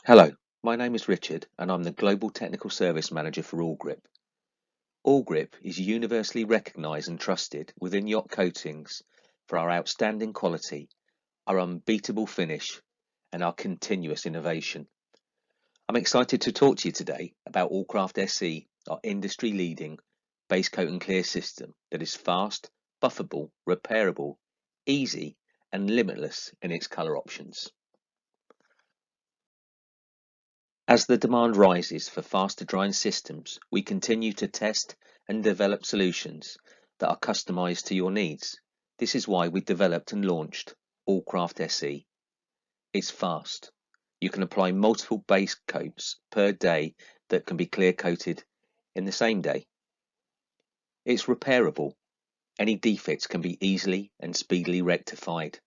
Hello, my name is Richard and I'm the Global Technical Service Manager for Awlgrip. Awlgrip is universally recognised and trusted within yacht coatings for our outstanding quality, our unbeatable finish and our continuous innovation. I'm excited to talk to you today about Alcraft SE, our industry-leading base coat and clear system that is fast, buffable, repairable, easy and limitless in its colour options. As the demand rises for faster drying systems, we continue to test and develop solutions that are customized to your needs. This is why we developed and launched Alcraft SE. It's fast. You can apply multiple base coats per day that can be clear coated in the same day. It's repairable. Any defects can be easily and speedily rectified.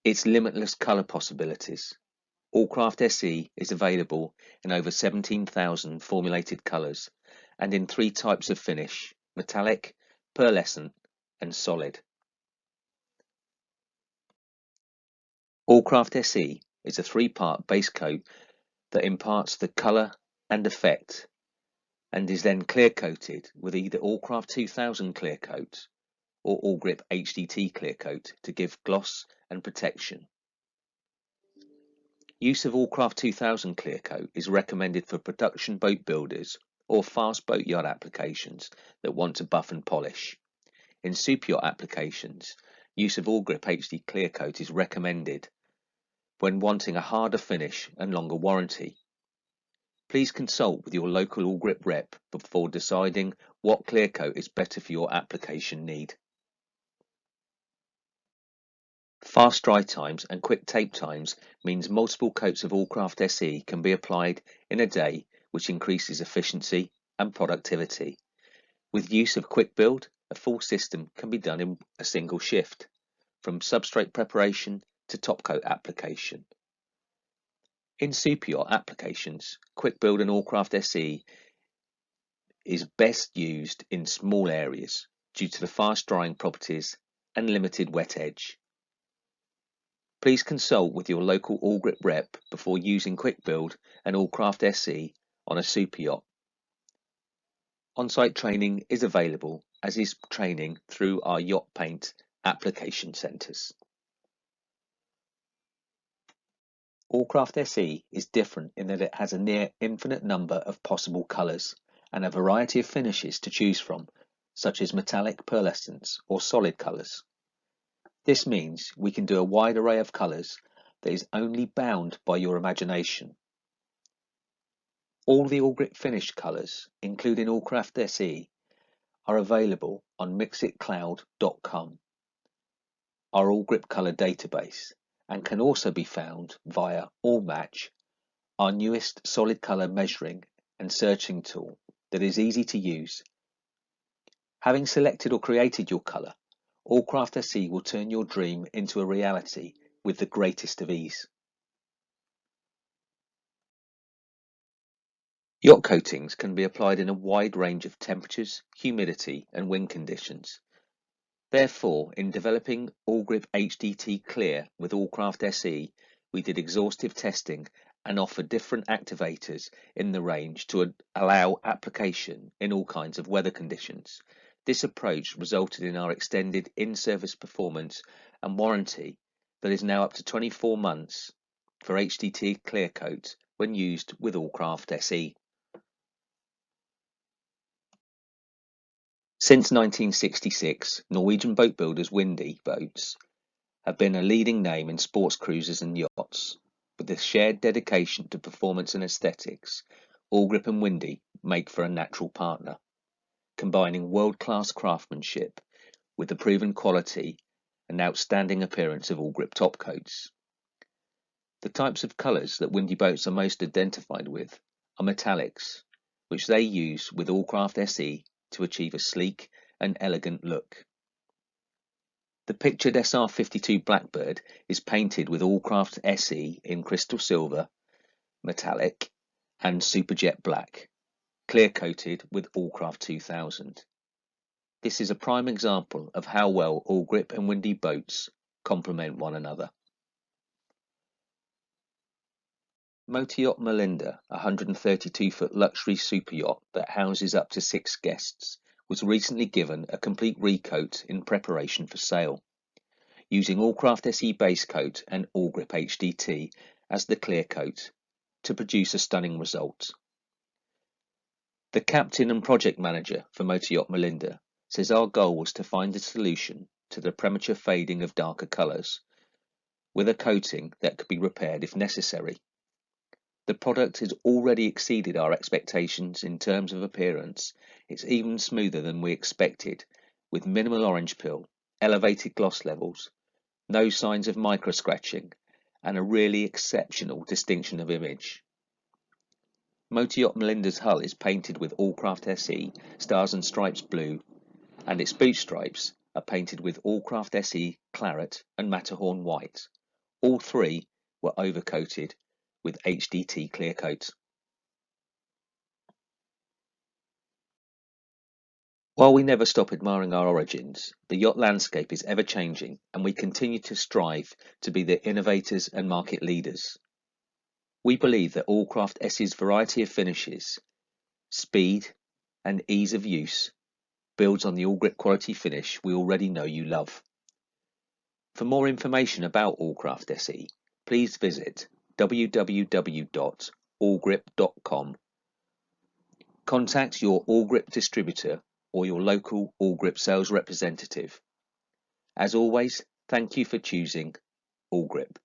Its limitless color possibilities. Alcraft SE is available in over 17,000 formulated colours and in 3 types of finish: metallic, pearlescent and solid. Alcraft SE is a 3-part base coat that imparts the colour and effect and is then clear coated with either Alcraft 2000 clear coat or Awlgrip HDT clear coat to give gloss and protection. Use of Alcraft 2000 clear coat is recommended for production boat builders or fast boat yacht applications that want to buff and polish. In super yacht applications, use of Awlgrip HD clear coat is recommended when wanting a harder finish and longer warranty. Please consult with your local Awlgrip rep before deciding what clear coat is better for your application need. Fast dry times and quick tape times means multiple coats of Alcraft SE can be applied in a day, which increases efficiency and productivity. With use of quick build, a full system can be done in a single shift, from substrate preparation to top coat application. In super yacht applications, quick build and Alcraft SE is best used in small areas due to the fast drying properties and limited wet edge. Please consult with your local Awlgrip rep before using quick build and Alcraft SE on a super yacht. On-site training is available, as is training through our yacht paint application centres. Alcraft SE is different in that it has a near infinite number of possible colours and a variety of finishes to choose from, such as metallic, pearlescents or solid colours. This means we can do a wide array of colours that is only bound by your imagination. All the Awlgrip finish colours, including Alcraft SE, are available on mixitcloud.com, our Awlgrip colour database, and can also be found via AllMatch, our newest solid colour measuring and searching tool that is easy to use. Having selected or created your colour, Alcraft SE will turn your dream into a reality with the greatest of ease. Yacht coatings can be applied in a wide range of temperatures, humidity and wind conditions. Therefore, in developing Awlgrip HDT Clear with Alcraft SE, we did exhaustive testing and offer different activators in the range to allow application in all kinds of weather conditions. This approach resulted in our extended in-service performance and warranty that is now up to 24 months for HDT Clear Coat when used with Alcraft SE. Since 1966, Norwegian boat builders Windy Boats have been a leading name in sports cruisers and yachts. With a shared dedication to performance and aesthetics, Awlgrip and Windy make for a natural partner, combining world-class craftsmanship with the proven quality and outstanding appearance of Awlgrip top coats. The types of colours that Windy Boats are most identified with are metallics, which they use with Alcraft SE to achieve a sleek and elegant look. The pictured SR52 Blackbird is painted with Alcraft SE in crystal silver, metallic and superjet black, clear coated with Alcraft 2000. This is a prime example of how well Awlgrip and Windy Boats complement one another. Yacht Melinda, a 132-foot luxury super yacht that houses up to 6 guests, was recently given a complete recoat in preparation for sale, using Alcraft SE base coat and Awlgrip HDT as the clear coat to produce a stunning result. The captain and project manager for Yacht Melinda says our goal was to find a solution to the premature fading of darker colours, with a coating that could be repaired if necessary. The product has already exceeded our expectations in terms of appearance. It's even smoother than we expected, with minimal orange peel, elevated gloss levels, no signs of micro scratching, and a really exceptional distinction of image. Yacht Melinda's hull is painted with Alcraft SE Stars and Stripes blue, and its boot stripes are painted with Alcraft SE claret and Matterhorn white. All three were overcoated with HDT clear coat. While we never stop admiring our origins, the yacht landscape is ever changing, and we continue to strive to be the innovators and market leaders. We believe that Alcraft SE's variety of finishes, speed, and ease of use builds on the Awlgrip quality finish we already know you love. For more information about Alcraft SE, please visit www.awlgrip.com. Contact your Awlgrip distributor or your local Awlgrip sales representative. As always, thank you for choosing Awlgrip.